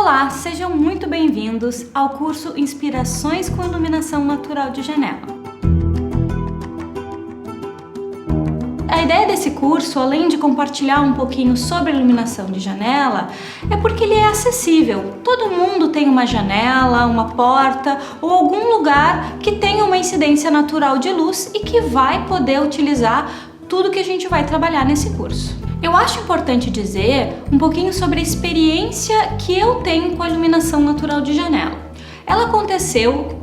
Olá, sejam muito bem-vindos ao curso Inspirações com Iluminação Natural de Janela. A ideia desse curso, além de compartilhar um pouquinho sobre a iluminação de janela, é porque ele é acessível. Todo mundo tem uma janela, uma porta ou algum lugar que tenha uma incidência natural de luz e que vai poder utilizar tudo que a gente vai trabalhar nesse curso. Eu acho importante dizer um pouquinho sobre a experiência que eu tenho com a iluminação natural de janela. Ela aconteceu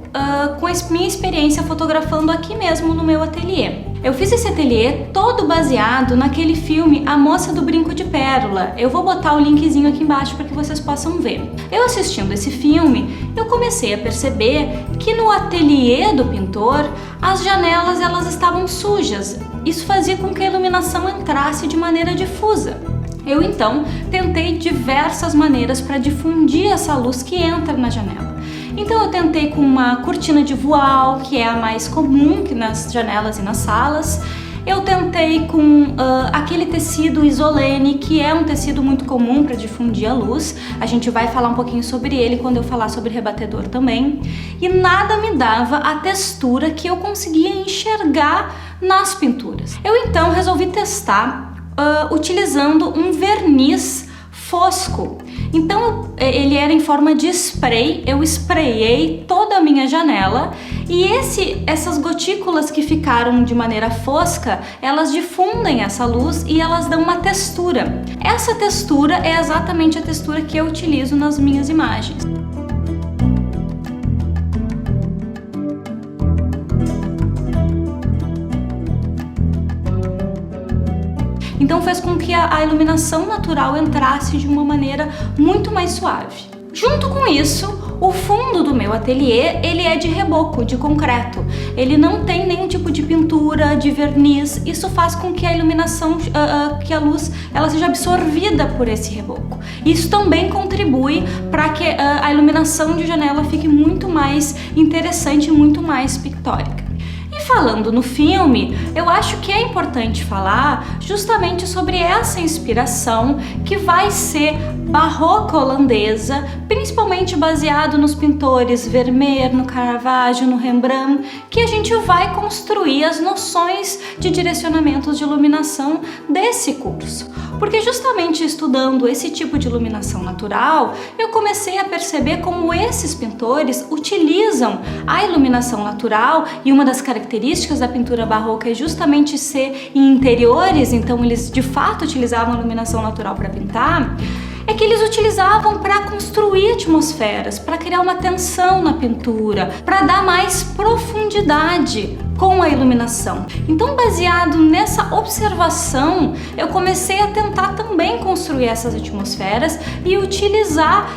com a minha experiência fotografando aqui mesmo no meu ateliê. Eu fiz esse ateliê todo baseado naquele filme A Moça do Brinco de Pérola. Eu vou botar o linkzinho aqui embaixo para que vocês possam ver. Eu assistindo esse filme, eu comecei a perceber que no ateliê do pintor, as janelas elas estavam sujas. Isso fazia com que a iluminação entrasse de maneira difusa. Eu então tentei diversas maneiras para difundir essa luz que entra na janela. Então eu tentei com uma cortina de voal, que é a mais comum que nas janelas e nas salas. Eu tentei com aquele tecido isolene, que é um tecido muito comum para difundir a luz. A gente vai falar um pouquinho sobre ele quando eu falar sobre rebatedor também. E nada me dava a textura que eu conseguia enxergar nas pinturas. Eu então resolvi testar utilizando um verniz fosco. Então ele era em forma de spray, eu sprayei toda a minha janela e essas gotículas que ficaram de maneira fosca, elas difundem essa luz e elas dão uma textura. Essa textura é exatamente a textura que eu utilizo nas minhas imagens. Então fez com que a iluminação natural entrasse de uma maneira muito mais suave. Junto com isso, o fundo do meu ateliê, ele é de reboco, de concreto. Ele não tem nenhum tipo de pintura, de verniz. Isso faz com que a iluminação, que a luz, ela seja absorvida por esse reboco. Isso também contribui para que a iluminação de janela fique muito mais interessante e muito mais pictórica. Falando no filme, eu acho que é importante falar justamente sobre essa inspiração que vai ser barroca holandesa, principalmente baseado nos pintores Vermeer, no Caravaggio, no Rembrandt, que a gente vai construir as noções de direcionamentos de iluminação desse curso. Porque justamente estudando esse tipo de iluminação natural, eu comecei a perceber como esses pintores utilizam a iluminação natural, e uma das características da pintura barroca é justamente ser em interiores, então eles de fato utilizavam a iluminação natural para pintar, é que eles utilizavam para construir atmosferas, para criar uma tensão na pintura, para dar mais profundidade com a iluminação. Então, baseado nessa observação, eu comecei a tentar também construir essas atmosferas e utilizar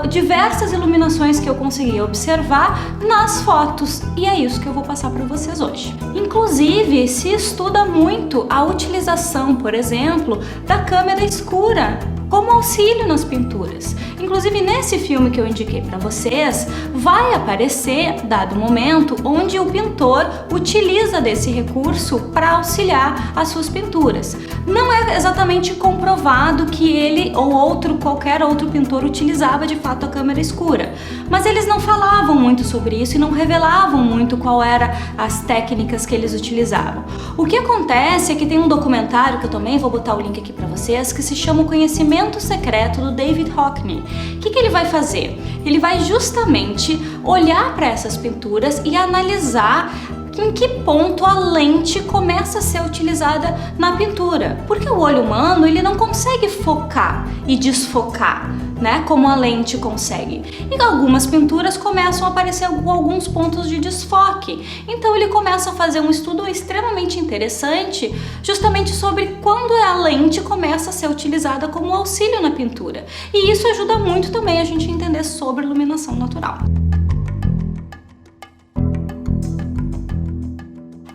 diversas iluminações que eu conseguia observar nas fotos. E é isso que eu vou passar para vocês hoje. Inclusive, se estuda muito a utilização, por exemplo, da câmera escura como auxílio nas pinturas. Inclusive nesse filme que eu indiquei para vocês, vai aparecer, dado o momento, onde o pintor utiliza desse recurso para auxiliar as suas pinturas. Não é exatamente comprovado que ele ou qualquer outro pintor utilizava de fato a câmera escura, mas eles não falavam muito sobre isso e não revelavam muito qual eram as técnicas que eles utilizavam. O que acontece é que tem um documentário que eu também vou botar o link aqui para vocês, que se chama O Conhecimento Secreto, do David Hockney. O que ele vai fazer? Ele vai justamente olhar para essas pinturas e analisar em que ponto a lente começa a ser utilizada na pintura. Porque o olho humano, ele não consegue focar e desfocar, né, como a lente consegue. E algumas pinturas começam a aparecer com alguns pontos de desfoque. Então ele começa a fazer um estudo extremamente interessante justamente sobre quando a lente começa a ser utilizada como auxílio na pintura. E isso ajuda muito também a gente a entender sobre iluminação natural.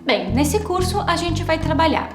Bem, nesse curso a gente vai trabalhar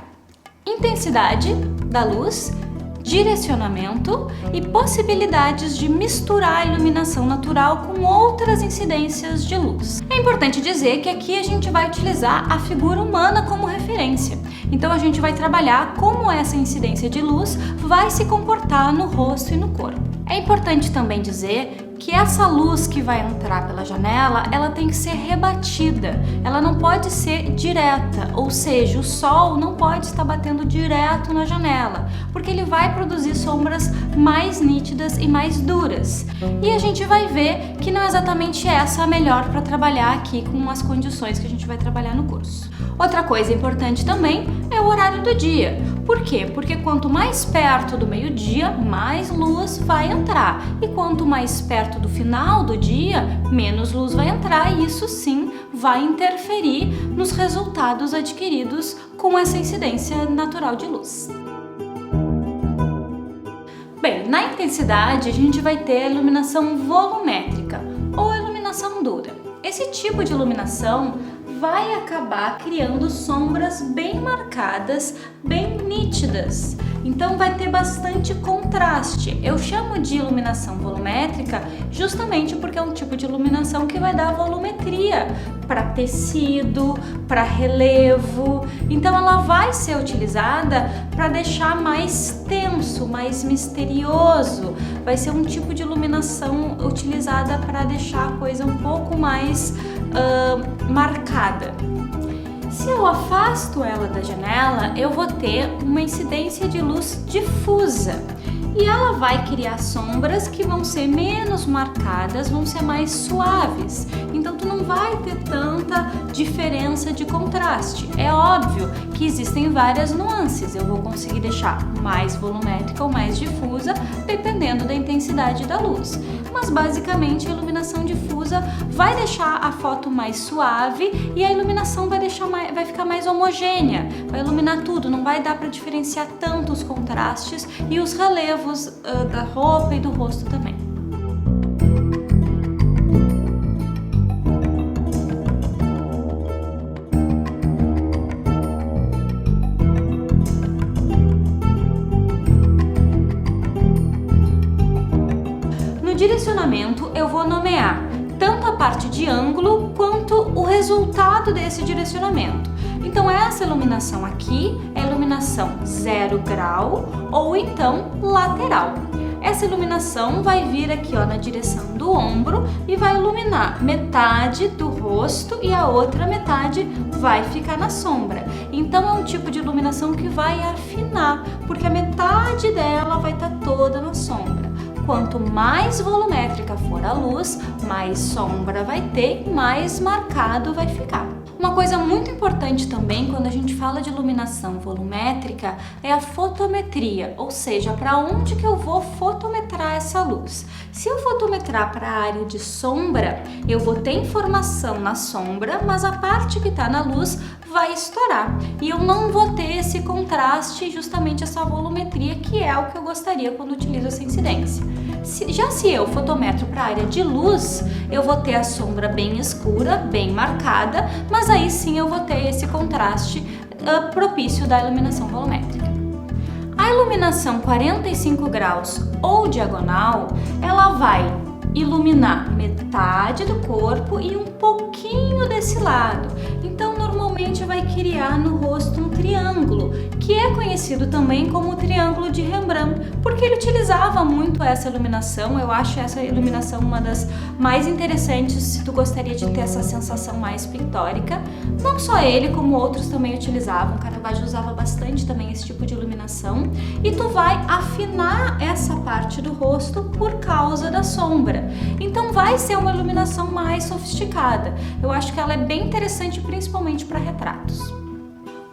intensidade da luz, direcionamento e possibilidades de misturar a iluminação natural com outras incidências de luz. É importante dizer que aqui a gente vai utilizar a figura humana como referência. Então a gente vai trabalhar como essa incidência de luz vai se comportar no rosto e no corpo. É importante também dizer que essa luz que vai entrar pela janela, ela tem que ser rebatida, ela não pode ser direta, ou seja, o sol não pode estar batendo direto na janela, porque ele vai produzir sombras mais nítidas e mais duras. E a gente vai ver que não é exatamente essa a melhor para trabalhar aqui com as condições que a gente vai trabalhar no curso. Outra coisa importante também é o horário do dia. Por quê? Porque quanto mais perto do meio-dia, mais luz vai entrar. E quanto mais perto do final do dia, menos luz vai entrar. E isso sim vai interferir nos resultados adquiridos com essa incidência natural de luz. Bem, na intensidade a gente vai ter a iluminação volumétrica ou iluminação dura. Esse tipo de iluminação vai acabar criando sombras bem marcadas, bem nítidas. Então vai ter bastante contraste. Eu chamo de iluminação volumétrica justamente porque é um tipo de iluminação que vai dar volumetria para tecido, para relevo. Então ela vai ser utilizada para deixar mais tenso, mais misterioso. Vai ser um tipo de iluminação utilizada para deixar a coisa um pouco mais marcada. Se eu afasto ela da janela, eu vou ter uma incidência de luz difusa e ela vai criar sombras que vão ser menos marcadas, vão ser mais suaves. Então tu não vai ter tanta diferença de contraste. É óbvio que existem várias nuances. Eu vou conseguir deixar mais volumétrica ou mais difusa, dependendo da intensidade da luz. Mas basicamente a iluminação difusa vai deixar a foto mais suave e a iluminação vai ficar mais homogênea, vai iluminar tudo, não vai dar para diferenciar tanto os contrastes e os relevos da roupa e do rosto também. No direcionamento eu vou nomear tanto a parte de ângulo quanto o resultado desse direcionamento. Então essa iluminação aqui é iluminação 0 grau ou então lateral. Essa iluminação vai vir aqui na direção do ombro e vai iluminar metade do rosto e a outra metade vai ficar na sombra. Então é um tipo de iluminação que vai afinar, porque a metade dela vai estar toda na sombra. Quanto mais volumétrica for a luz, mais sombra vai ter e mais marcado vai ficar. Uma coisa muito importante também quando a gente fala de iluminação volumétrica é a fotometria, ou seja, para onde que eu vou fotometrar essa luz. Se eu fotometrar para a área de sombra, eu vou ter informação na sombra, mas a parte que está na luz vai estourar e eu não vou ter esse contraste, justamente essa volumetria, que é o que eu gostaria quando utilizo essa incidência. Se eu fotometro para a área de luz, eu vou ter a sombra bem escura, bem marcada, mas aí sim eu vou ter esse contraste propício da iluminação volumétrica. A iluminação 45 graus ou diagonal, ela vai iluminar metade do corpo e um pouquinho desse lado. Então normalmente vai criar no rosto um triângulo, que é conhecido também como o triângulo de Rembrandt, porque ele utilizava muito essa iluminação. Eu acho essa iluminação uma das mais interessantes se tu gostaria de ter essa sensação mais pictórica. Não só ele, como outros também utilizavam. Caravaggio usava bastante também esse tipo de iluminação. E tu vai afinar essa parte do rosto por causa da sombra. Então vai ser uma iluminação mais sofisticada. Eu acho que ela é bem interessante, principalmente para retratos.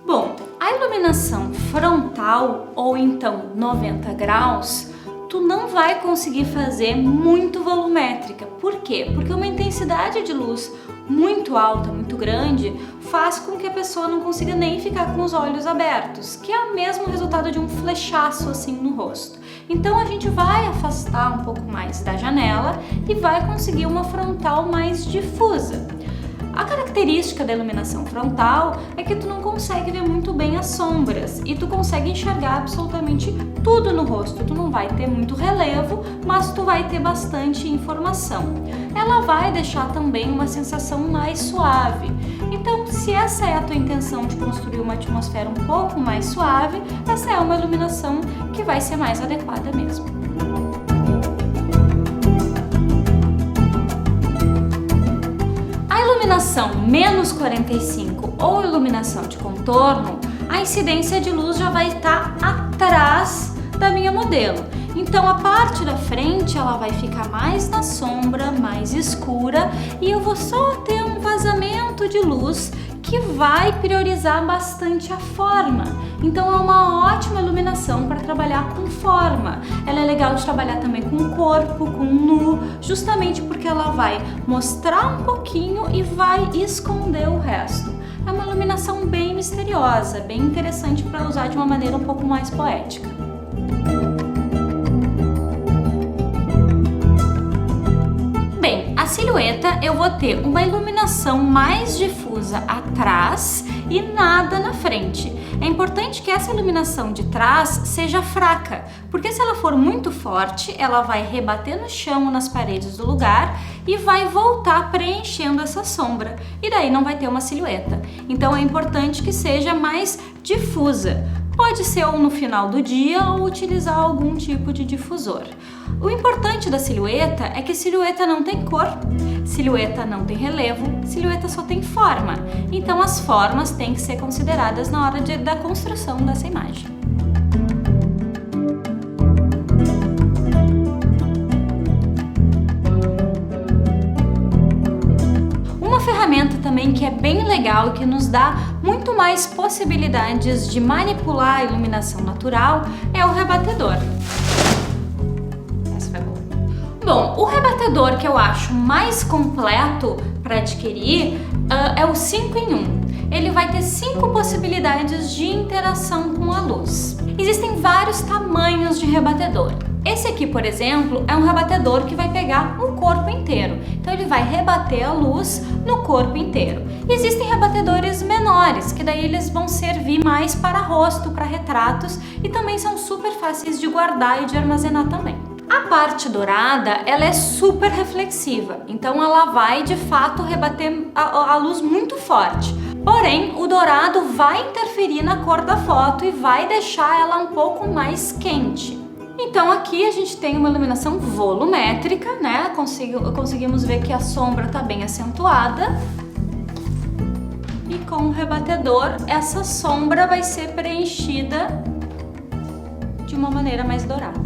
Bom, a iluminação frontal ou então 90 graus, tu não vai conseguir fazer muito volumétrica. Por quê? Porque uma intensidade de luz muito alta, muito grande, faz com que a pessoa não consiga nem ficar com os olhos abertos, que é o mesmo resultado de um flechaço assim no rosto. Então a gente vai afastar um pouco mais da janela e vai conseguir uma frontal mais difusa. A característica da iluminação frontal é que tu não consegue ver muito bem as sombras e tu consegue enxergar absolutamente tudo no rosto. Tu não vai ter muito relevo, mas tu vai ter bastante informação. Ela vai deixar também uma sensação mais suave. Então, se essa é a tua intenção de construir uma atmosfera um pouco mais suave, essa é uma iluminação que vai ser mais adequada mesmo. iluminação menos 45 ou iluminação de contorno, a incidência de luz já vai estar atrás da minha modelo. Então a parte da frente ela vai ficar mais na sombra, mais escura, e eu vou só ter um vazamento de luz que vai priorizar bastante a forma. Então é uma ótima iluminação para trabalhar com forma. Ela é legal de trabalhar também com corpo, com nu, justamente porque ela vai mostrar um pouquinho e vai esconder o resto. É uma iluminação bem misteriosa, bem interessante para usar de uma maneira um pouco mais poética. A silhueta eu vou ter uma iluminação mais difusa atrás e nada na frente. É importante que essa iluminação de trás seja fraca, porque se ela for muito forte, ela vai rebater no chão, nas paredes do lugar e vai voltar preenchendo essa sombra. E daí não vai ter uma silhueta. Então é importante que seja mais difusa. Pode ser ou no final do dia ou utilizar algum tipo de difusor. O importante da silhueta é que silhueta não tem cor, silhueta não tem relevo, silhueta só tem forma. Então as formas têm que ser consideradas na hora da construção dessa imagem. Uma ferramenta também que é bem legal e que nos dá muito mais possibilidades de manipular a iluminação natural é o rebatedor. Bom, o rebatedor que eu acho mais completo para adquirir é o 5 em 1. Ele vai ter 5 possibilidades de interação com a luz. Existem vários tamanhos de rebatedor. Esse aqui, por exemplo, é um rebatedor que vai pegar o corpo inteiro. Então ele vai rebater a luz no corpo inteiro. Existem rebatedores menores, que daí eles vão servir mais para rosto, para retratos, e também são super fáceis de guardar e de armazenar também. A parte dourada, ela é super reflexiva, então ela vai de fato rebater a luz muito forte. Porém, o dourado vai interferir na cor da foto e vai deixar ela um pouco mais quente. Então aqui a gente tem uma iluminação volumétrica, né? Conseguimos ver que a sombra está bem acentuada. E com o rebatedor, essa sombra vai ser preenchida de uma maneira mais dourada.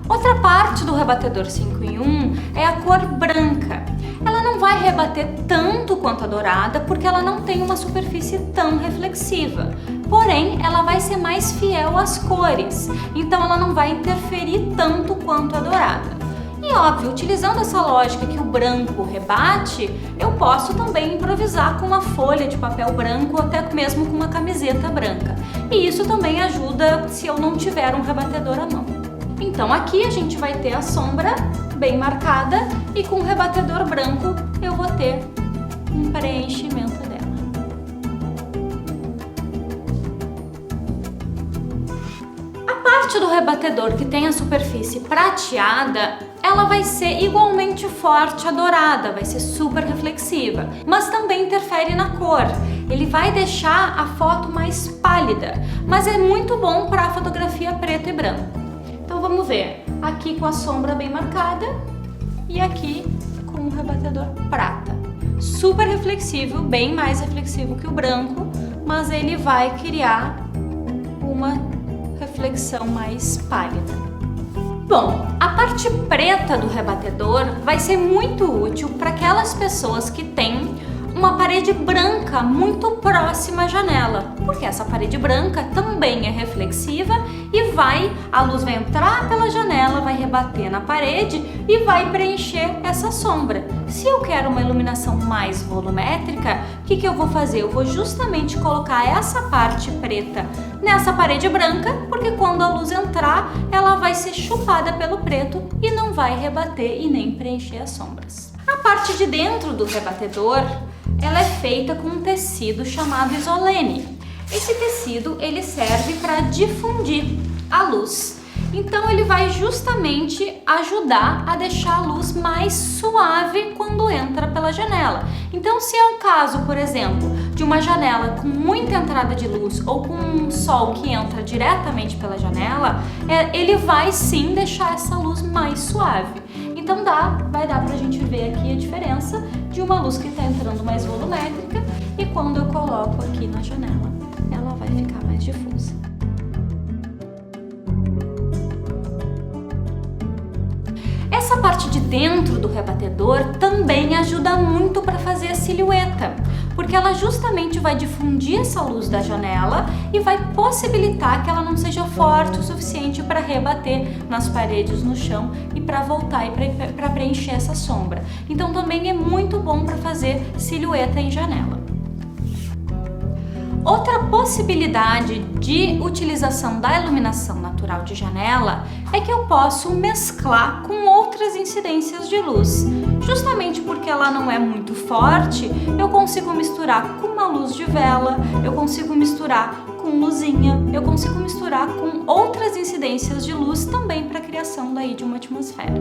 Outra parte do rebatedor 5 em 1 é a cor branca. Ela não vai rebater tanto quanto a dourada porque ela não tem uma superfície tão reflexiva. Porém, ela vai ser mais fiel às cores, então ela não vai interferir tanto quanto a dourada. E óbvio, utilizando essa lógica que o branco rebate, eu posso também improvisar com uma folha de papel branco ou até mesmo com uma camiseta branca. E isso também ajuda se eu não tiver um rebatedor à mão. Então aqui a gente vai ter a sombra bem marcada e com o rebatedor branco eu vou ter um preenchimento dela. A parte do rebatedor que tem a superfície prateada, ela vai ser igualmente forte à dourada, vai ser super reflexiva, mas também interfere na cor. Ele vai deixar a foto mais pálida, mas é muito bom para a fotografia preto e branco. Então vamos ver, aqui com a sombra bem marcada e aqui com o rebatedor prata. Super reflexivo, bem mais reflexivo que o branco, mas ele vai criar uma reflexão mais pálida. Bom, a parte preta do rebatedor vai ser muito útil para aquelas pessoas que têm uma parede branca muito próxima à janela, porque essa parede branca também é reflexiva e a luz vai entrar pela janela, vai rebater na parede e vai preencher essa sombra. Se eu quero uma iluminação mais volumétrica, o que eu vou fazer? Eu vou justamente colocar essa parte preta nessa parede branca, porque quando a luz entrar, ela vai ser chupada pelo preto e não vai rebater e nem preencher as sombras. A parte de dentro do rebatedor, ela é feita com um tecido chamado isolene. Esse tecido ele serve para difundir a luz. Então ele vai justamente ajudar a deixar a luz mais suave quando entra pela janela. Então se é o caso, por exemplo, de uma janela com muita entrada de luz ou com um sol que entra diretamente pela janela, ele vai sim deixar essa luz mais suave. Então vai dar pra gente ver aqui a diferença de uma luz que está entrando mais volumétrica e quando eu coloco aqui na janela, ela vai ficar mais difusa. Essa parte de dentro do rebatedor também ajuda muito para fazer a silhueta, porque ela justamente vai difundir essa luz da janela e vai possibilitar que ela não seja forte o suficiente para rebater nas paredes, no chão e para voltar e para preencher essa sombra. Então também é muito bom para fazer silhueta em janela. Outra possibilidade de utilização da iluminação natural de janela é que eu posso mesclar com outras incidências de luz. Justamente porque ela não é muito forte, eu consigo misturar com uma luz de vela, eu consigo misturar com luzinha, eu consigo misturar com outras incidências de luz também para a criação daí de uma atmosfera.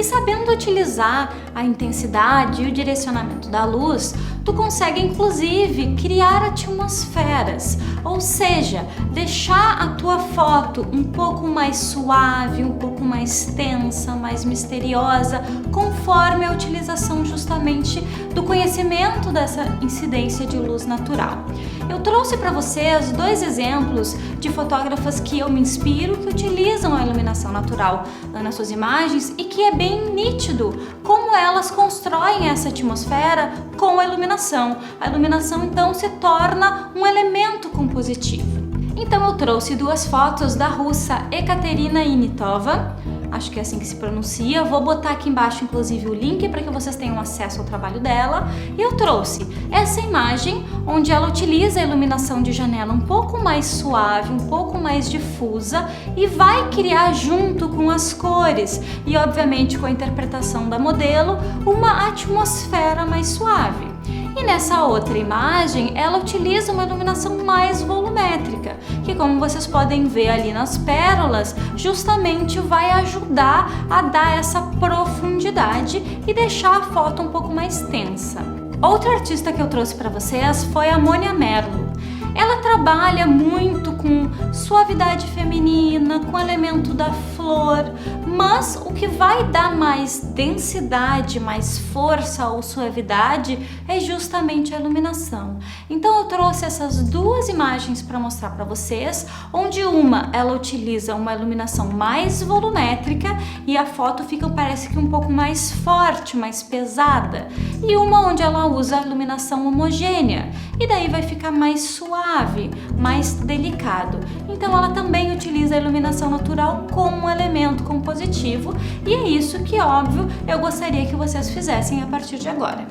Sabendo utilizar a intensidade e o direcionamento da luz, tu consegue inclusive criar atmosferas, ou seja, deixar a tua foto um pouco mais suave, um pouco mais tensa, mais misteriosa, conforme a utilização justamente do conhecimento dessa incidência de luz natural. Eu trouxe para vocês 2 exemplos de fotógrafas que eu me inspiro, que utilizam a iluminação natural nas suas imagens e que é bem nítido como elas constroem essa atmosfera com a iluminação. A iluminação então se torna um elemento compositivo. Então eu trouxe 2 fotos da russa Ekaterina Initova, acho que é assim que se pronuncia. Vou botar aqui embaixo inclusive o link para que vocês tenham acesso ao trabalho dela. E eu trouxe essa imagem onde ela utiliza a iluminação de janela um pouco mais suave, um pouco mais difusa e vai criar junto com as cores e obviamente com a interpretação da modelo uma atmosfera mais suave. E nessa outra imagem, ela utiliza uma iluminação mais volumétrica, que como vocês podem ver ali nas pérolas, justamente vai ajudar a dar essa profundidade e deixar a foto um pouco mais tensa. Outra artista que eu trouxe para vocês foi a Monia Merlo. Ela trabalha muito com suavidade feminina, com o elemento da flor, mas o que vai dar mais densidade, mais força ou suavidade é justamente a iluminação. Então eu trouxe essas 2 imagens para mostrar para vocês, onde uma ela utiliza uma iluminação mais volumétrica e a foto fica, parece que um pouco mais forte, mais pesada, e uma onde ela usa a iluminação homogênea e daí vai ficar mais suave, mais delicado. Então ela também utiliza a iluminação natural como um elemento compositivo e é isso que, óbvio, eu gostaria que vocês fizessem a partir de agora.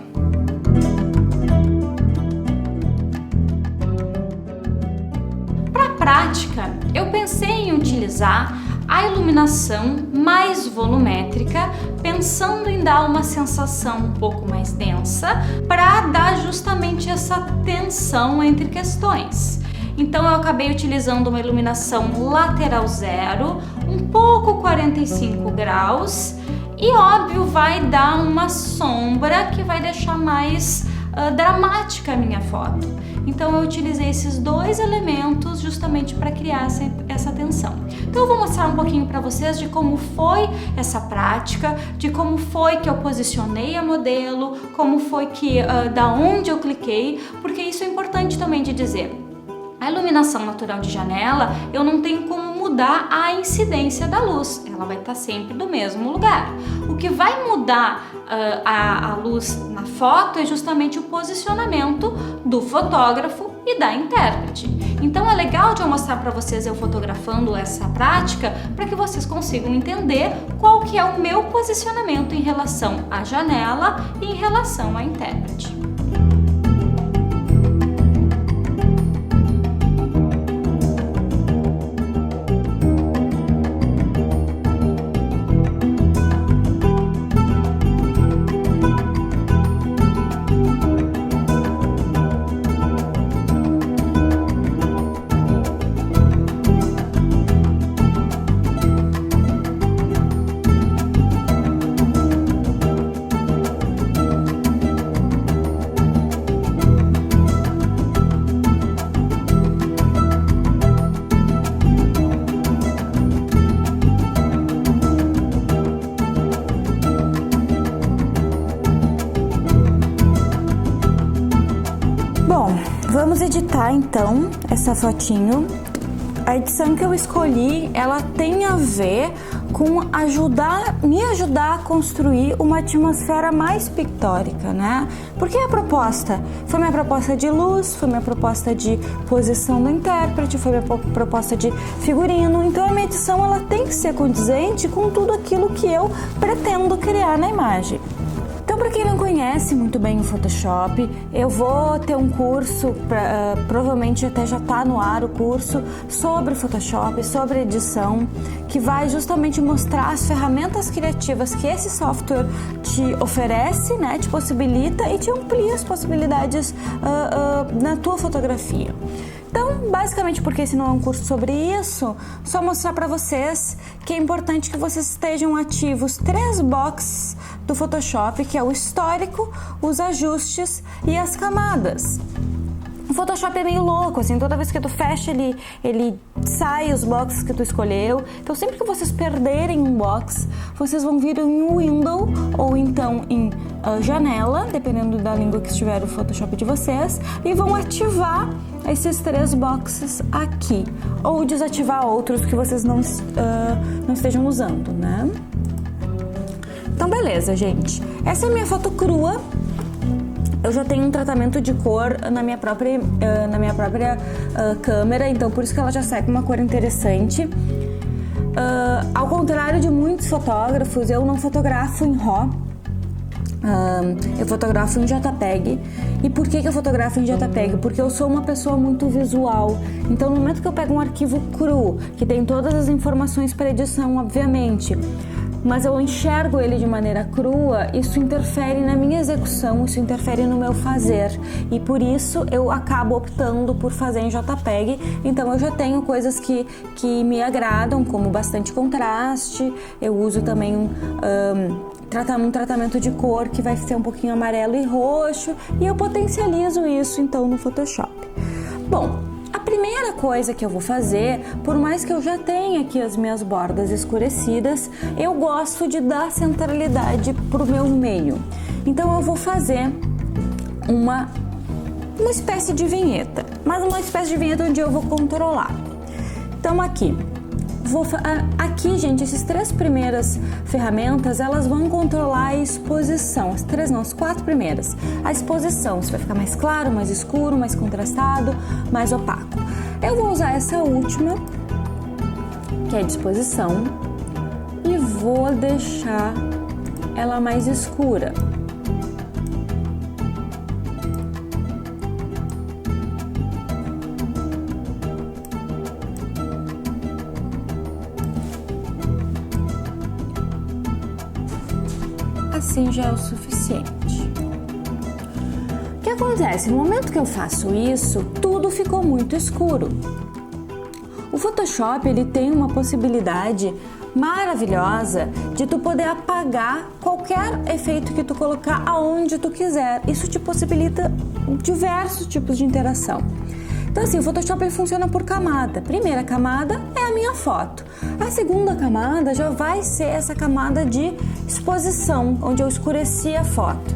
Para a prática, eu pensei em utilizar a iluminação mais volumétrica, pensando em dar uma sensação um pouco mais densa, para dar justamente essa tensão entre questões. Então eu acabei utilizando uma iluminação lateral 0, um pouco 45 graus, e óbvio vai dar uma sombra que vai deixar mais dramática a minha foto. Então eu utilizei esses 2 elementos justamente para criar essa tensão. Então eu vou mostrar um pouquinho para vocês de como foi essa prática, de como foi que eu posicionei a modelo, como foi que, da onde eu cliquei, porque isso é importante também de dizer. A iluminação natural de janela, eu não tenho como mudar a incidência da luz, ela vai estar sempre do mesmo lugar. O que vai mudar a luz na foto é justamente o posicionamento do fotógrafo e da intérprete. Então é legal de eu mostrar para vocês eu fotografando essa prática para que vocês consigam entender qual que é o meu posicionamento em relação à janela e em relação à intérprete. Vamos editar então essa fotinho. A edição que eu escolhi, ela tem a ver com me ajudar a construir uma atmosfera mais pictórica, né? Porque a proposta foi minha proposta de luz, foi minha proposta de posição do intérprete, foi minha proposta de figurino. Então a minha edição ela tem que ser condizente com tudo aquilo que eu pretendo criar na imagem. Então, para quem não conhece muito bem o Photoshop, eu vou ter um curso, provavelmente até já está no ar o curso, sobre Photoshop, sobre edição, que vai justamente mostrar as ferramentas criativas que esse software te oferece, né, te possibilita e te amplia as possibilidades na tua fotografia. Então, basicamente, porque esse não é um curso sobre isso, só mostrar para vocês que é importante que vocês estejam ativos 3 boxes do Photoshop, que é o histórico, os ajustes e as camadas. O Photoshop é meio louco, assim, toda vez que tu fecha ele sai os boxes que tu escolheu. Então sempre que vocês perderem um box, vocês vão vir em Window ou então em janela, dependendo da língua que estiver o Photoshop de vocês, e vão ativar esses 3 boxes aqui, ou desativar outros que vocês não estejam usando, né? Então beleza, gente. Essa é a minha foto crua. Eu já tenho um tratamento de cor na minha própria câmera, então por isso que ela já sai com uma cor interessante. Ao contrário de muitos fotógrafos, eu não fotografo em RAW, eu fotografo em JPEG. E por que eu fotografo em JPEG? Porque eu sou uma pessoa muito visual. Então no momento que eu pego um arquivo cru, que tem todas as informações para edição, obviamente, mas eu enxergo ele de maneira crua, isso interfere na minha execução, isso interfere no meu fazer. E por isso eu acabo optando por fazer em JPEG. Então eu já tenho coisas que me agradam, como bastante contraste. Eu uso também um tratamento de cor que vai ser um pouquinho amarelo e roxo. E eu potencializo isso então no Photoshop. Bom, a primeira coisa que eu vou fazer, por mais que eu já tenha aqui as minhas bordas escurecidas, eu gosto de dar centralidade pro meu meio. Então eu vou fazer uma espécie de vinheta, mas uma espécie de vinheta onde eu vou controlar. Então aqui, gente, essas 3 primeiras ferramentas, elas vão controlar a exposição. As 4 primeiras. A exposição, se vai ficar mais claro, mais escuro, mais contrastado, mais opaco. Eu vou usar essa última, que é a disposição, e vou deixar ela mais escura. Assim já é o suficiente. O que acontece? No momento que eu faço isso, tudo ficou muito escuro. O Photoshop ele tem uma possibilidade maravilhosa de tu poder apagar qualquer efeito que tu colocar aonde tu quiser. Isso te possibilita diversos tipos de interação. Então assim, o Photoshop ele funciona por camada. A primeira camada é a minha foto. A segunda camada já vai ser essa camada de exposição, onde eu escureci a foto.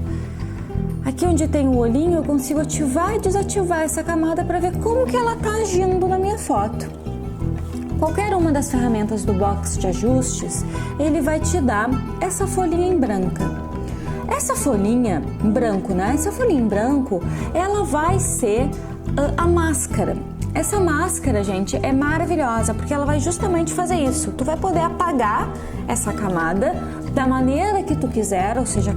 Aqui onde tem o olhinho, eu consigo ativar e desativar essa camada para ver como que ela está agindo na minha foto. Qualquer uma das ferramentas do box de ajustes, ele vai te dar essa folhinha em branca. Essa folhinha em branco, né? Essa folhinha em branco, ela vai ser a máscara. Essa máscara, gente, é maravilhosa porque ela vai justamente fazer isso. Tu vai poder apagar essa camada da maneira que tu quiser, ou seja,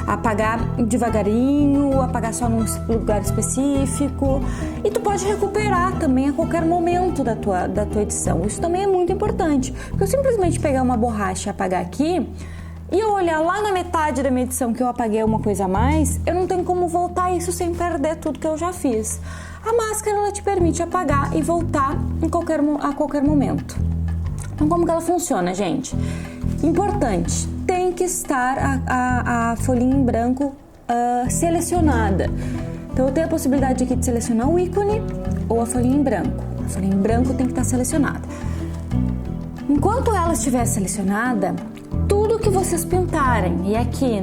apagar devagarinho, apagar só num lugar específico. E tu pode recuperar também a qualquer momento da tua edição. Isso também é muito importante, porque eu simplesmente pegar uma borracha e apagar aqui, e eu olhar lá na metade da minha edição que eu apaguei uma coisa a mais, eu não tenho como voltar isso sem perder tudo que eu já fiz. A máscara, ela te permite apagar e voltar a qualquer momento. Então, como que ela funciona, gente? Importante, tem que estar a folhinha em branco selecionada. Então, eu tenho a possibilidade aqui de selecionar o ícone ou a folhinha em branco. A folhinha em branco tem que estar selecionada. Enquanto ela estiver selecionada, tudo que vocês pintarem, e aqui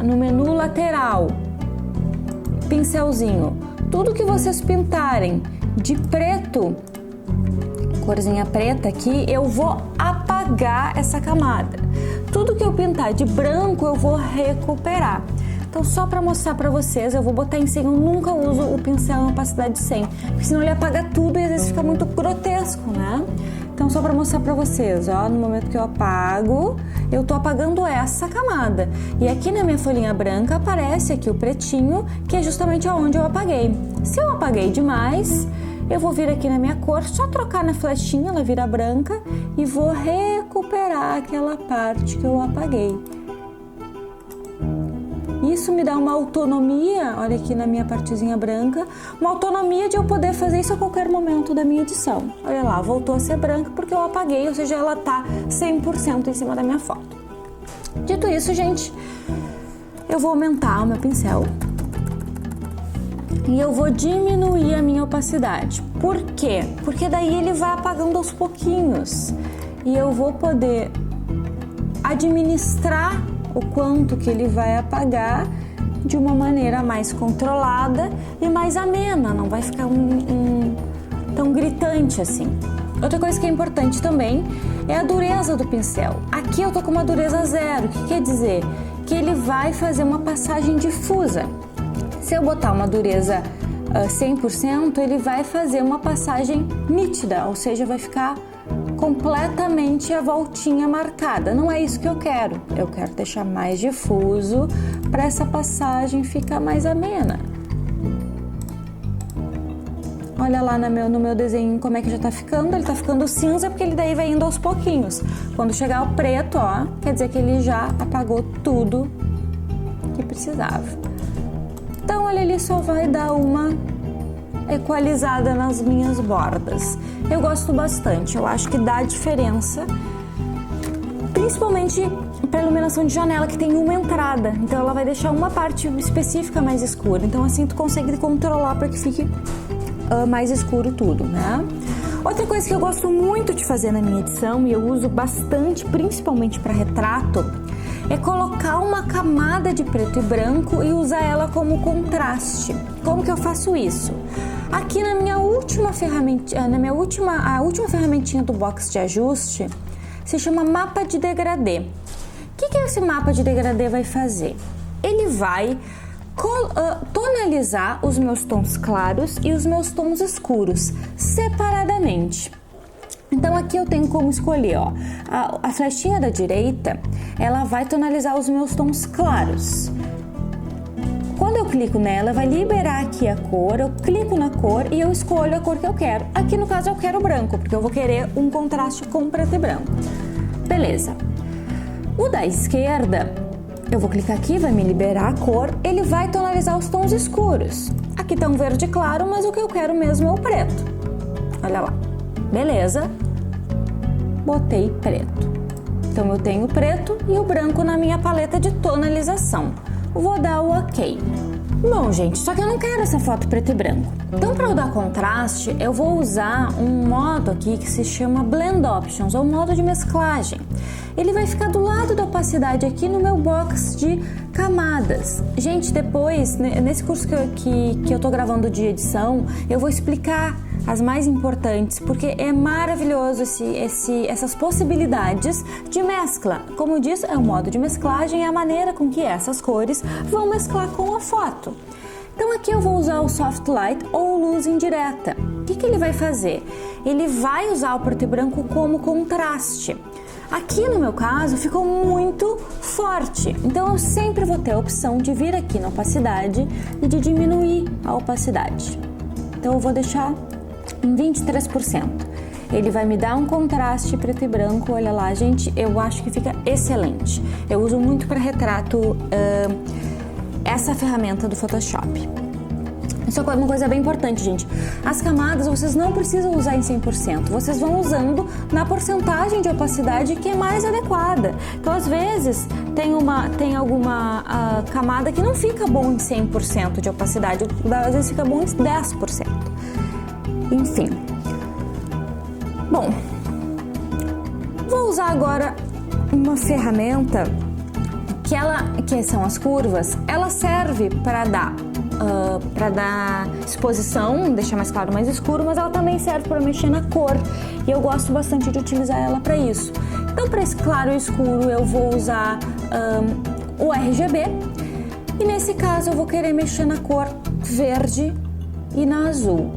no menu lateral, pincelzinho, tudo que vocês pintarem de preto, corzinha preta aqui, eu vou apagar essa camada. Tudo que eu pintar de branco, eu vou recuperar. Então, só para mostrar para vocês, eu vou botar em 100, eu nunca uso o pincel em opacidade 100, porque senão ele apaga tudo e às vezes fica muito grotesco, né? Então, só para mostrar para vocês, ó, no momento que eu apago, eu tô apagando essa camada. E aqui na minha folhinha branca aparece aqui o pretinho, que é justamente aonde eu apaguei. Se eu apaguei demais, eu vou vir aqui na minha cor, só trocar na flechinha, ela vira branca, e vou recuperar aquela parte que eu apaguei. Isso me dá uma autonomia, olha aqui na minha partezinha branca, uma autonomia de eu poder fazer isso a qualquer momento da minha edição. Olha lá, voltou a ser branca porque eu apaguei, ou seja, ela tá 100% em cima da minha foto. Dito isso, gente, eu vou aumentar o meu pincel e eu vou diminuir a minha opacidade. Por quê? Porque daí ele vai apagando aos pouquinhos e eu vou poder administrar o quanto que ele vai apagar de uma maneira mais controlada e mais amena, não vai ficar tão gritante assim. Outra coisa que é importante também é a dureza do pincel. Aqui eu tô com uma dureza 0, o que quer dizer? Que ele vai fazer uma passagem difusa. Se eu botar uma dureza 100%, ele vai fazer uma passagem nítida, ou seja, vai ficar completamente a voltinha marcada. Não é isso que eu quero deixar mais difuso para essa passagem ficar mais amena. Olha lá no meu desenho como é que já tá ficando, ele tá ficando cinza porque ele daí vai indo aos pouquinhos. Quando chegar ao preto, ó, quer dizer que ele já apagou tudo que precisava. Então, olha, ele só vai dar uma equalizada nas minhas bordas. Eu gosto bastante, eu acho que dá diferença, principalmente para iluminação de janela que tem uma entrada, então ela vai deixar uma parte específica mais escura, então assim tu consegue controlar para que fique mais escuro tudo, né? Outra coisa que eu gosto muito de fazer na minha edição e eu uso bastante, principalmente para retrato, é colocar uma camada de preto e branco e usar ela como contraste. Como que eu faço isso? Aqui na minha última ferramentinha, a última ferramentinha do box de ajuste se chama mapa de degradê. O que esse mapa de degradê vai fazer? Ele vai tonalizar os meus tons claros e os meus tons escuros separadamente. Então aqui eu tenho como escolher, ó, a flechinha da direita, ela vai tonalizar os meus tons claros. Quando eu clico nela, vai liberar aqui a cor, eu clico na cor e eu escolho a cor que eu quero. Aqui no caso eu quero branco, porque eu vou querer um contraste com preto e branco. Beleza. O da esquerda, eu vou clicar aqui, vai me liberar a cor, ele vai tonalizar os tons escuros. Aqui tá um verde claro, mas o que eu quero mesmo é o preto. Olha lá. Beleza. Botei preto. Então eu tenho o preto e o branco na minha paleta de tonalização. Vou dar o OK. Bom, gente, só que eu não quero essa foto preto e branco. Então, para eu dar contraste, eu vou usar um modo aqui que se chama Blend Options, ou modo de mesclagem. Ele vai ficar do lado da opacidade aqui no meu box de camadas. Gente, depois, nesse curso que eu tô gravando de edição, eu vou explicar as mais importantes, porque é maravilhoso essas possibilidades de mescla. Como eu disse, é um modo de mesclagem, é a maneira com que essas cores vão mesclar com a foto. Então aqui eu vou usar o Soft Light ou luz indireta. O que ele vai fazer? Ele vai usar o preto e branco como contraste. Aqui no meu caso ficou muito forte, então eu sempre vou ter a opção de vir aqui na opacidade e de diminuir a opacidade. Então eu vou deixar em 23%. Ele vai me dar um contraste preto e branco, olha lá, gente, eu acho que fica excelente. Eu uso muito para retrato essa ferramenta do Photoshop. Isso é uma coisa bem importante, gente. As camadas vocês não precisam usar em 100%, vocês vão usando na porcentagem de opacidade que é mais adequada. Então, às vezes, tem alguma camada que não fica bom em 100% de opacidade, às vezes fica bom em 10%. Enfim. Bom, vou usar agora uma ferramenta que são as curvas. Ela serve para dar para dar exposição, deixar mais claro, mais escuro, mas ela também serve para mexer na cor e eu gosto bastante de utilizar ela para isso. Então, para esse claro e escuro, eu vou usar o RGB e nesse caso eu vou querer mexer na cor verde e na azul.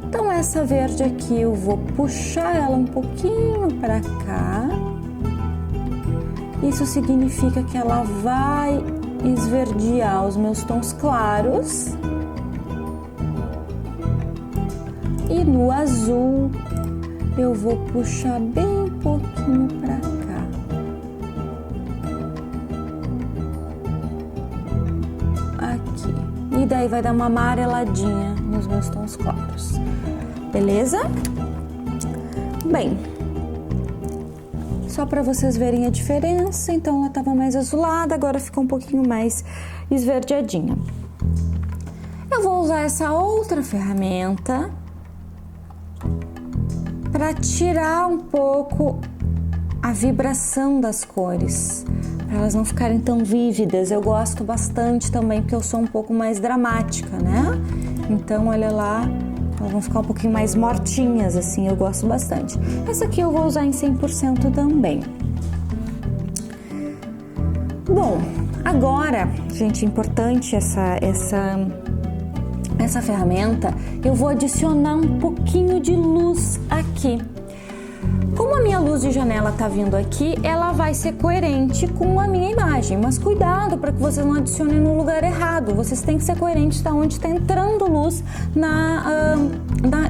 Então, essa verde aqui eu vou puxar ela um pouquinho para cá. Isso significa que ela vai esverdear os meus tons claros. E no azul eu vou puxar bem pouquinho para cá. Aqui. E daí vai dar uma amareladinha nos meus tons claros. Beleza? Bem, só para vocês verem a diferença, então ela estava mais azulada, agora ficou um pouquinho mais esverdeadinha. Eu vou usar essa outra ferramenta para tirar um pouco a vibração das cores, para elas não ficarem tão vívidas. Eu gosto bastante também, porque eu sou um pouco mais dramática, né? Então, olha lá, elas vão ficar um pouquinho mais mortinhas, assim, eu gosto bastante. Essa aqui eu vou usar em 100% também. Bom, agora, gente, importante essa ferramenta, eu vou adicionar um pouquinho de luz aqui. Como a minha luz de janela tá vindo aqui, ela vai ser coerente com a minha imagem, mas cuidado para que vocês não adicionem no lugar errado. Vocês têm que ser coerentes da onde está entrando luz na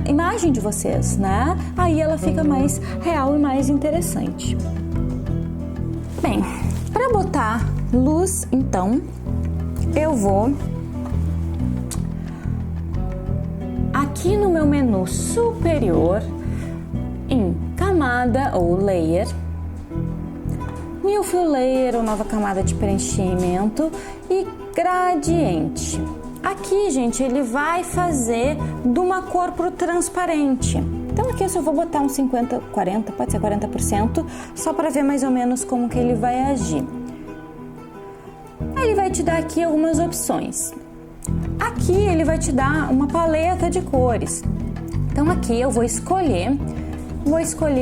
imagem de vocês, né? Aí ela fica mais real e mais interessante. Bem, para botar luz, então, eu vou aqui no meu menu superior, em camada ou layer, new fill layer ou nova camada de preenchimento e gradiente. Aqui, gente, ele vai fazer de uma cor pro transparente. Então aqui eu só vou botar uns 50, 40, pode ser 40%, só para ver mais ou menos como que ele vai agir. Aí ele vai te dar aqui algumas opções. Aqui ele vai te dar uma paleta de cores. Então aqui eu vou escolher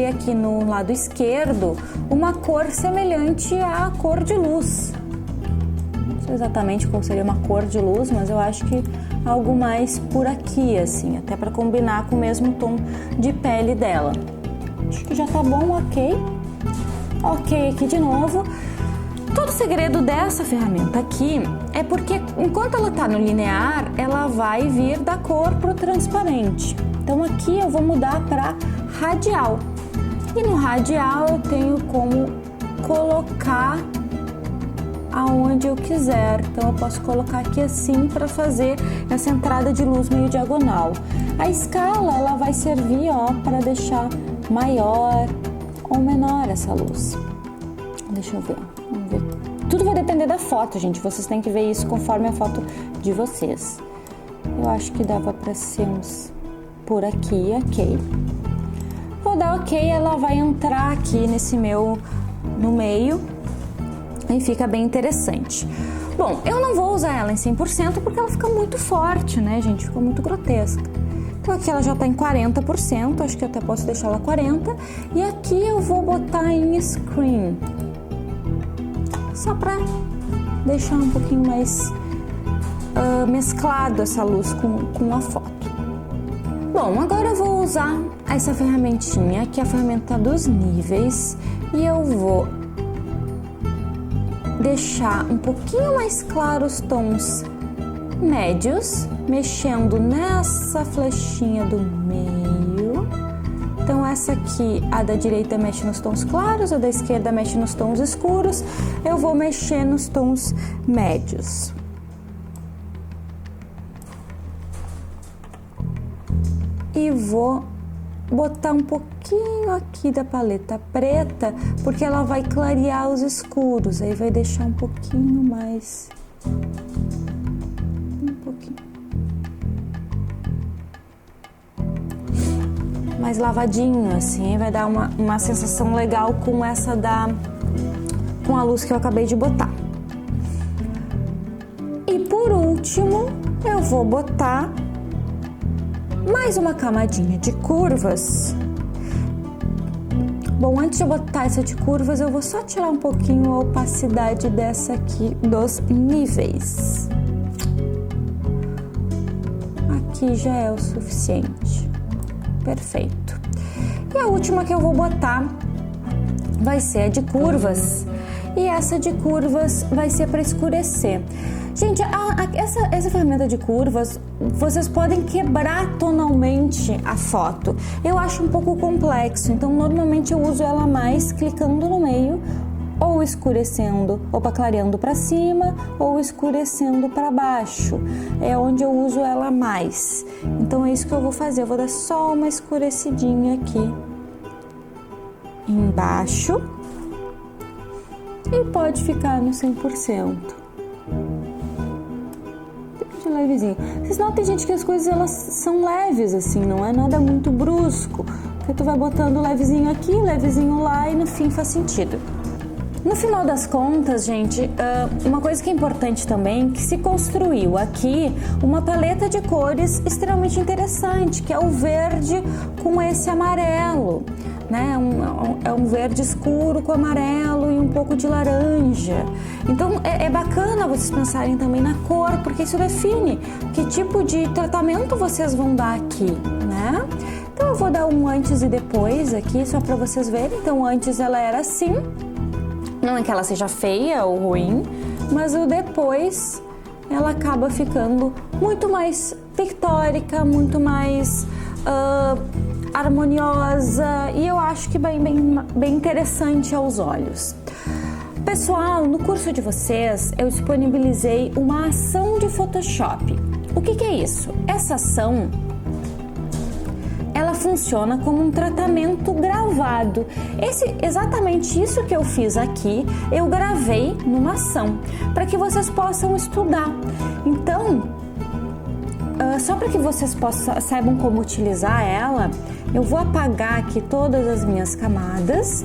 aqui no lado esquerdo uma cor semelhante à cor de luz. Não sei exatamente qual seria uma cor de luz, mas eu acho que algo mais por aqui, assim, até para combinar com o mesmo tom de pele dela. Acho que já tá bom, ok. Ok aqui de novo. Todo o segredo dessa ferramenta aqui é porque enquanto ela tá no linear, ela vai vir da cor pro transparente. Então aqui eu vou mudar para radial. E no radial eu tenho como colocar aonde eu quiser. Então eu posso colocar aqui assim para fazer essa entrada de luz meio diagonal. A escala ela vai servir, ó, para deixar maior ou menor essa luz. Deixa eu ver. Vamos ver. Tudo vai depender da foto, gente. Vocês têm que ver isso conforme a foto de vocês. Eu acho que dava para ser uns por aqui, ok. Vou dar ok, ela vai entrar aqui no meio e fica bem interessante. Bom, eu não vou usar ela em 100% porque ela fica muito forte, né, gente? Fica muito grotesca. Então aqui ela já tá em 40%, acho que eu até posso deixar ela 40%. E aqui eu vou botar em screen, só para deixar um pouquinho mais mesclado essa luz com a foto. Bom, agora eu vou usar essa ferramentinha, que é a ferramenta dos níveis, e eu vou deixar um pouquinho mais claros os tons médios, mexendo nessa flechinha do meio. Então essa aqui, a da direita mexe nos tons claros, a da esquerda mexe nos tons escuros, eu vou mexer nos tons médios. E vou botar um pouquinho aqui da paleta preta, porque ela vai clarear os escuros, aí vai deixar um pouquinho mais... mais lavadinho, assim, vai dar uma sensação legal com com a luz que eu acabei de botar. E por último, eu vou botar mais uma camadinha de curvas. Bom, antes de eu botar essa de curvas, eu vou só tirar um pouquinho a opacidade dessa aqui dos níveis. Aqui já é o suficiente. Perfeito. E a última que eu vou botar vai ser a de curvas. E essa de curvas vai ser para escurecer. Gente, essa ferramenta de curvas, vocês podem quebrar tonalmente a foto. Eu acho um pouco complexo, então normalmente eu uso ela mais clicando no meio, ou escurecendo, ou clareando para cima, ou escurecendo para baixo. É onde eu uso ela mais. Então é isso que eu vou fazer, eu vou dar só uma escurecidinha aqui embaixo. E pode ficar no 100%. De levezinho. Vocês notam, gente, que as coisas elas são leves, assim, não é nada muito brusco. Porque tu vai botando levezinho aqui, levezinho lá e no fim faz sentido. No final das contas, gente, uma coisa que é importante também, que se construiu aqui uma paleta de cores extremamente interessante, que é o verde com esse amarelo, né? É um verde escuro com amarelo e um pouco de laranja. Então é bacana vocês pensarem também na cor, porque isso define que tipo de tratamento vocês vão dar aqui, né? Então eu vou dar um antes e depois aqui, só para vocês verem. Então antes ela era assim. Não é que ela seja feia ou ruim, mas o depois ela acaba ficando muito mais pictórica, muito mais harmoniosa e eu acho que bem interessante aos olhos. Pessoal, no curso de vocês eu disponibilizei uma ação de Photoshop. O que é isso? Essa ação ela funciona como um tratamento gravado. Exatamente isso que eu fiz aqui, eu gravei numa ação, para que vocês possam estudar. Então, só para que vocês saibam como utilizar ela, eu vou apagar aqui todas as minhas camadas.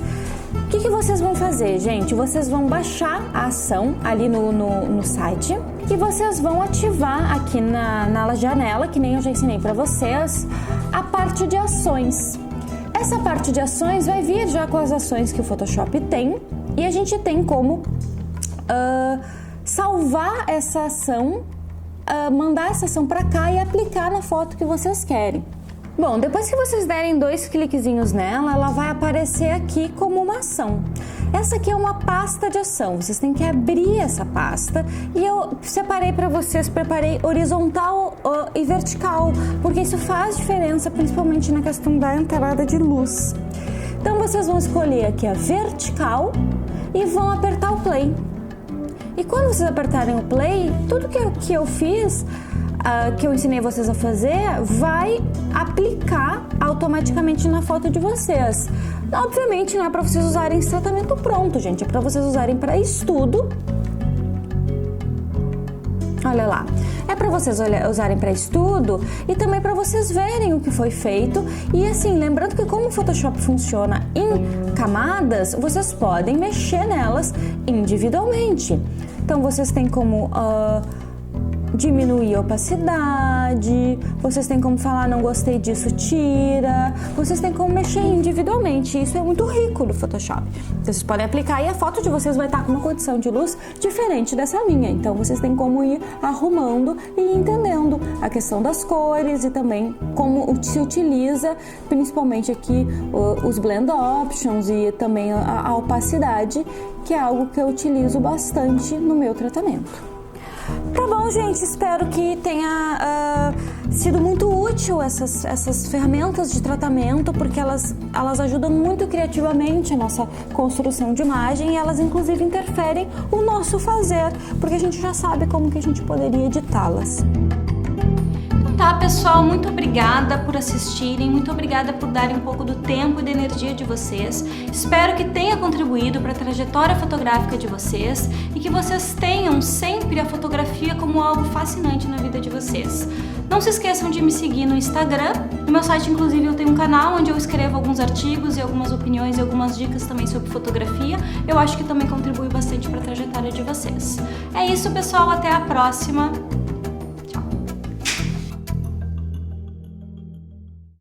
O que vocês vão fazer, gente? Vocês vão baixar a ação ali no site e vocês vão ativar aqui na janela, que nem eu já ensinei para vocês, a parte de ações. Essa parte de ações vai vir já com as ações que o Photoshop tem e a gente tem como salvar essa ação, mandar essa ação para cá e aplicar na foto que vocês querem. Bom, depois que vocês derem 2 cliquezinhos nela, ela vai aparecer aqui como uma ação. Essa aqui é uma pasta de ação, vocês têm que abrir essa pasta e eu separei para vocês, preparei horizontal e vertical, porque isso faz diferença, principalmente na questão da entrada de luz. Então vocês vão escolher aqui a vertical e vão apertar o play. E quando vocês apertarem o play, tudo que eu fiz, que eu ensinei vocês a fazer, vai aplicar automaticamente na foto de vocês. Obviamente não é para vocês usarem esse tratamento pronto, gente, é para vocês usarem para estudo. Olha lá, é para vocês usarem para estudo e também para vocês verem o que foi feito. E assim, lembrando que como o Photoshop funciona em camadas, vocês podem mexer nelas individualmente. Então vocês têm como diminuir a opacidade, vocês têm como falar não gostei disso, tira, vocês têm como mexer individualmente, isso é muito rico no Photoshop. Vocês podem aplicar e a foto de vocês vai estar com uma condição de luz diferente dessa minha, então vocês têm como ir arrumando e entendendo a questão das cores e também como se utiliza, principalmente aqui os blend options e também a opacidade, que é algo que eu utilizo bastante no meu tratamento. Tá bom, gente, espero que tenha sido muito útil essas ferramentas de tratamento, porque elas ajudam muito criativamente a nossa construção de imagem e elas inclusive interferem o nosso fazer, porque a gente já sabe como que a gente poderia editá-las. Então Então tá, pessoal, muito obrigada por assistirem, muito obrigada por darem um pouco do tempo e da energia de vocês. Espero que tenha contribuído para a trajetória fotográfica de vocês e que vocês tenham sempre a fotografia como algo fascinante na vida de vocês. Não se esqueçam de me seguir no Instagram. No meu site, inclusive, eu tenho um canal onde eu escrevo alguns artigos e algumas opiniões e algumas dicas também sobre fotografia. Eu acho que também contribui bastante para a trajetória de vocês. É isso, pessoal. Até a próxima.